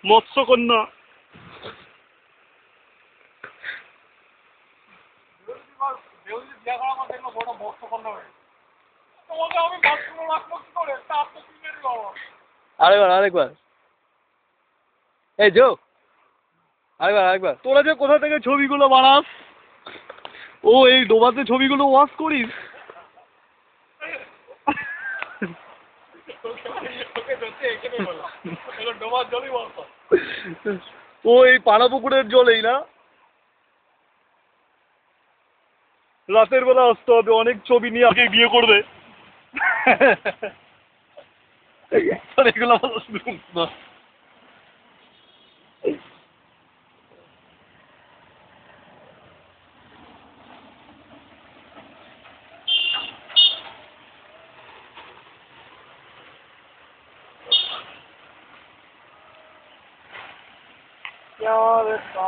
মৎস্যকন্যা। আরেকবার এই জো আরেকবার তোরা যে কোথা থেকে ছবিগুলো বানাস, ও এই ডোবাতে ছবিগুলো ওয়াশ করিস? ও এই পানা পুকুরের জলেই না? রাতের বেলা আসতে হবে, অনেক ছবি নিয়ে আগে বিয়ে করবে। এগুলো না। यार का